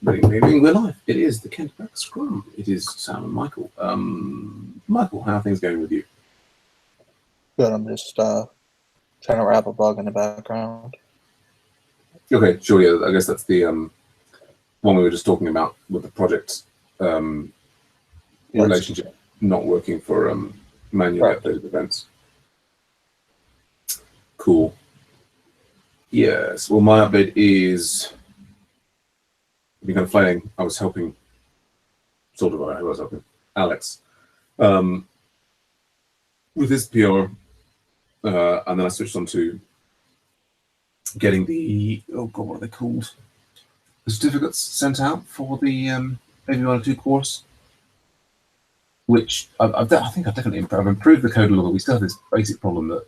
We're live. It is the Kent Beck Scrum. It is Sam and Michael. Michael, how are things going with you? Good. I'm just trying to wrap a bug in the background. Okay, sure. Yeah, I guess that's the one we were just talking about with the project relationship not working for manually updated events. Cool. Yes. Well, my update is kind of fighting. I was helping, sort of. I was helping Alex with his PR, and then I switched on to getting the what are they called? The certificates sent out for the AV102 course, which I think I've definitely improved. I've improved the code a little. We still have this basic problem that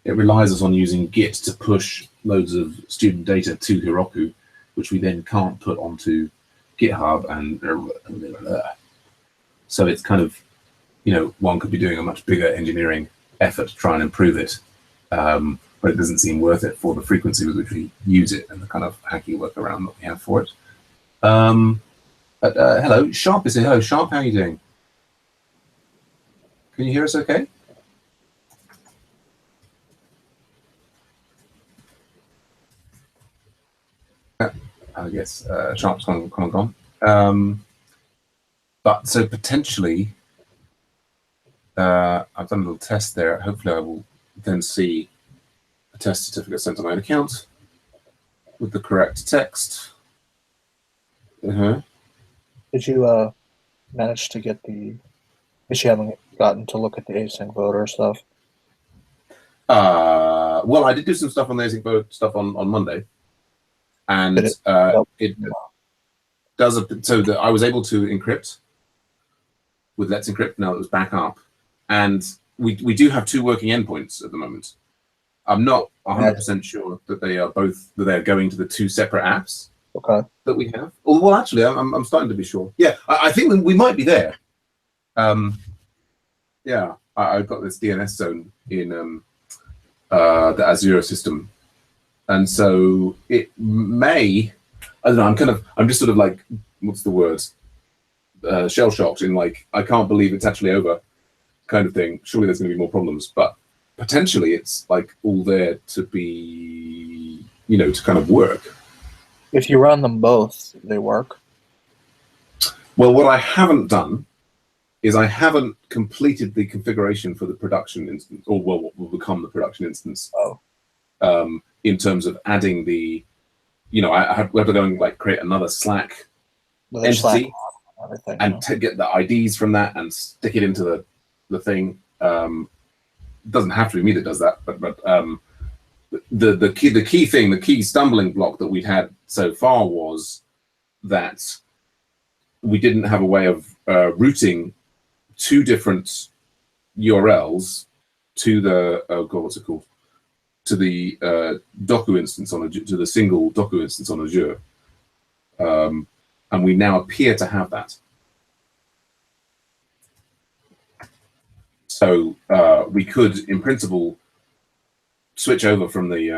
it relies us on using Git to push loads of student data to Heroku, which we then can't put onto GitHub, and so it's kind of, one could be doing a much bigger engineering effort to try and improve it, but it doesn't seem worth it for the frequency with which we use it and the kind of hacky workaround that we have for it. But hello, Sharp is here. Hello, Sharp, how are you doing? Can you hear us okay? I guess Sharp's gone. But so potentially, I've done a little test there. Hopefully I will then see a test certificate sent to my account with the correct text. Did you manage to get the, if you haven't gotten to look at the async voter stuff? Well, I did do some stuff on the async voter stuff on Monday. And it does so that I was able to encrypt with Let's Encrypt now that it was back up, and we do have two working endpoints at the moment. I'm not 100% sure that they are going to the two separate apps that we have. Well, actually, I'm starting to be sure. Yeah, I think we might be there. Yeah, I've got this DNS zone in the Azure system. And so it may, I don't know, I'm just sort of like, what's the word? Shell shocked in like, I can't believe it's actually over kind of thing. Surely there's going to be more problems, but potentially it's like all there to be, to kind of work. If you run them both, they work. Well, what I haven't done is I haven't completed the configuration for the production instance, or what will become the production instance. In terms of adding the, we have to go and like create another Slack entity and get the IDs from that and stick it into the thing. It doesn't have to be me that does that, but the key stumbling block that we'd had so far was that we didn't have a way of routing two different URLs to the what's it called? To the Doku instance to the single Doku instance on Azure, and we now appear to have that. So we could, in principle, switch over from the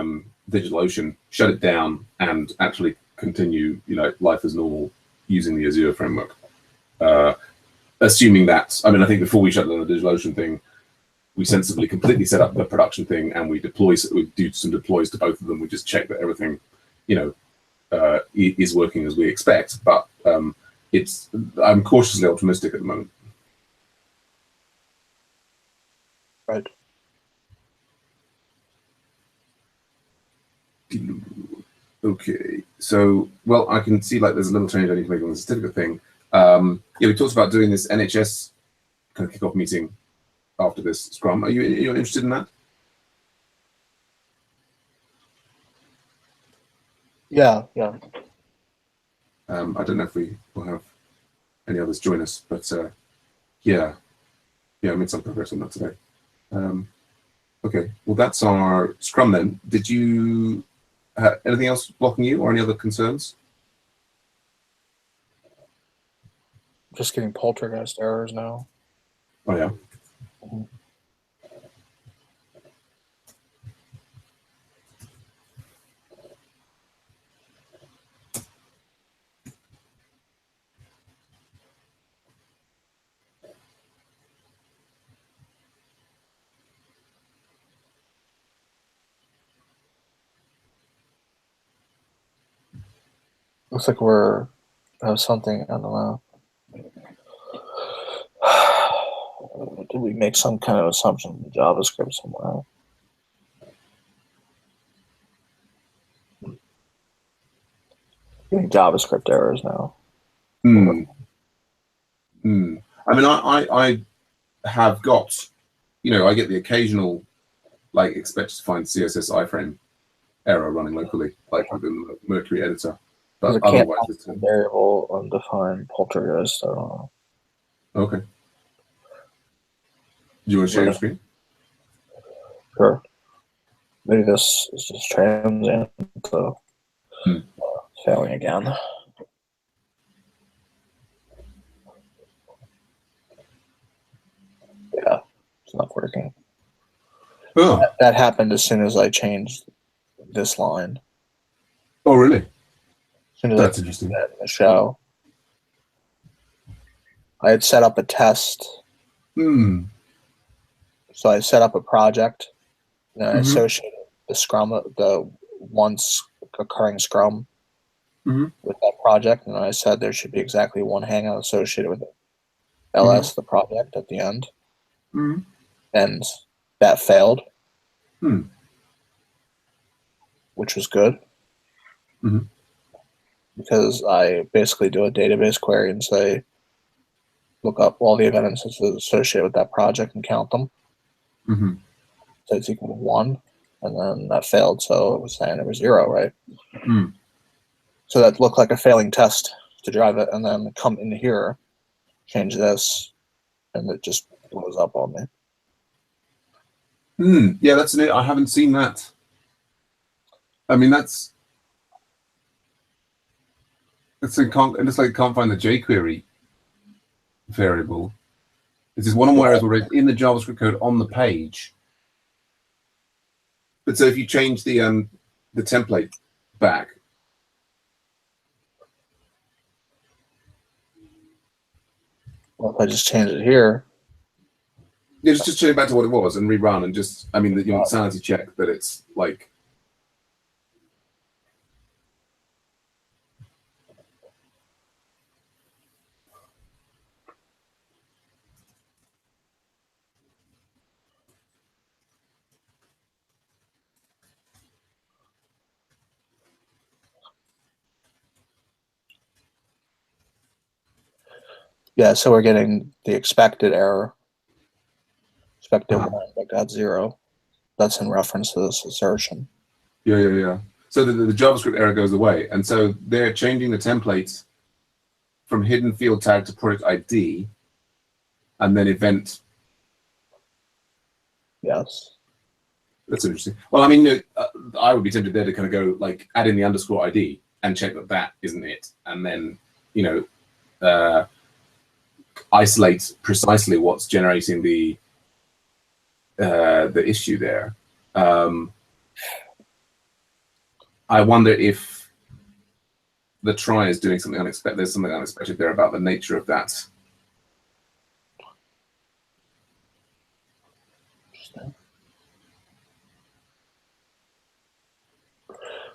DigitalOcean, shut it down, and actually continue, life as normal using the Azure framework. Assuming that, I think before we shut down the DigitalOcean thing, we sensibly completely set up the production thing, and we do some deploys to both of them. We just check that everything, is working as we expect. But I'm cautiously optimistic at the moment. Right. Okay. So, well, I can see like there's a little change I need to make on the certificate thing. Yeah, we talked about doing this NHS kind of kickoff meeting after this Scrum. Are you interested in that? Yeah. I don't know if we will have any others join us, but yeah, I made some progress on that today. Okay, well that's our Scrum then. Did you have anything else blocking you or any other concerns? Just getting poltergeist errors now. Oh yeah. Looks like we're have something. I don't know. Did we make some kind of assumption in JavaScript somewhere? Getting JavaScript errors now. Hmm. Hmm. I mean, I have got, I get the occasional, like, expect to find CSS iframe error running locally, like within the Mercury editor. But It can't otherwise, it's variable undefined poltergeist. I don't know. okay. Do you want to share your screen? Sure. Maybe this is just transient, so failing again. Yeah, it's not working. Oh. That happened as soon as I changed this line. Oh, really? As soon as That's I interesting. that in the show, I had set up a test. So I set up a project, and I associated the Scrum, the once occurring Scrum, with that project, and I said there should be exactly one hangout associated with it. LS, the project, at the end, and that failed, which was good, because I basically do a database query and say, look up all the event instances associated with that project and count them. So it's equal to 1, and then that failed, so it was saying it was 0, right? So that looked like a failing test to drive it, and then come in here, change this, and it just blows up on me. Yeah, that's it. I haven't seen that. I mean, it's can't find the jQuery variable. This is one of whereas we're in the JavaScript code on the page. But so if you change the template back. Well, if I just change it here. Yeah, just change it back to what it was and rerun and just, I mean, sanity check that it's like. Yeah, so we're getting the expected error. Expected 1, but got 0. That's in reference to this assertion. Yeah. So the JavaScript error goes away. And so they're changing the template from hidden field tag to product ID and then event. Yes. That's interesting. Well, I mean, I would be tempted there to kind of go like add in the underscore ID and check that that isn't it. And then, isolate precisely what's generating the issue there. I wonder if the try is doing something unexpected. There's something unexpected there about the nature of that.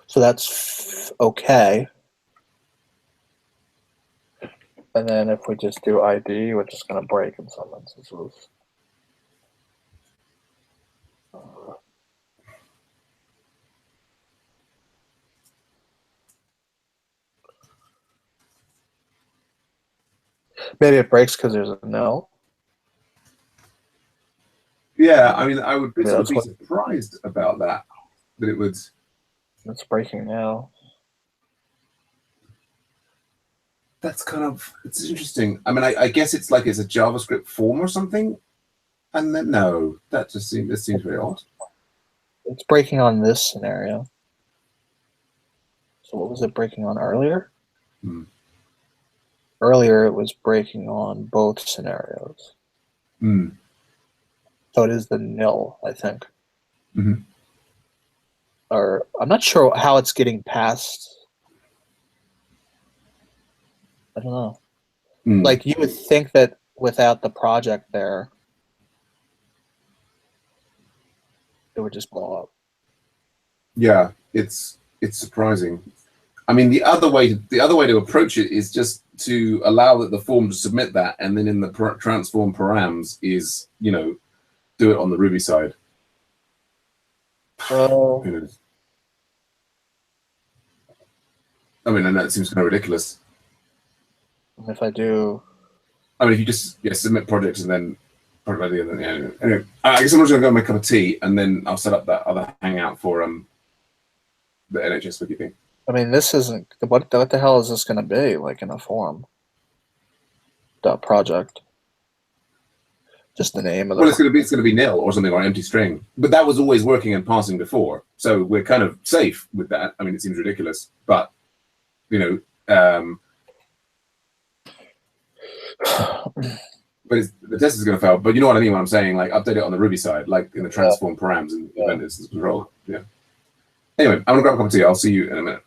So that's okay. And then if we just do ID, we're just going to break in some instances. Maybe it breaks because there's a no. Yeah, I mean, I would be surprised about that it would. It's breaking now. That's it's interesting. I mean, I guess it's like it's a JavaScript form or something, and then no, that seems very odd. It's breaking on this scenario. So what was it breaking on earlier? Earlier, it was breaking on both scenarios. So it is the nil, I think. Or I'm not sure how it's getting past. I don't know. Like you would think that without the project there, it would just blow up. Yeah, it's surprising. I mean, the other way to approach it is just to allow the form to submit that, and then in the transform params is, you know, do it on the Ruby side. Well, Who knows? I mean, and that seems kind of ridiculous. if I do, I mean, if you just submit projects and then project ID, and then anyway, I guess I'm just gonna go make a cup of tea, and then I'll set up that other hangout for the NHS wiki thing. I mean, this isn't what the hell is this going to be like in a form? Dot project. Just the name of the. Well, it's gonna be nil or something, or an empty string. But that was always working and passing before, so we're kind of safe with that. I mean, it seems ridiculous, but you know, but the test is going to fail. But you know what I mean when I'm saying, like, update it on the Ruby side, like in the transform params and event instance control. Yeah. Anyway, I'm gonna grab a cup of tea. I'll see you in a minute.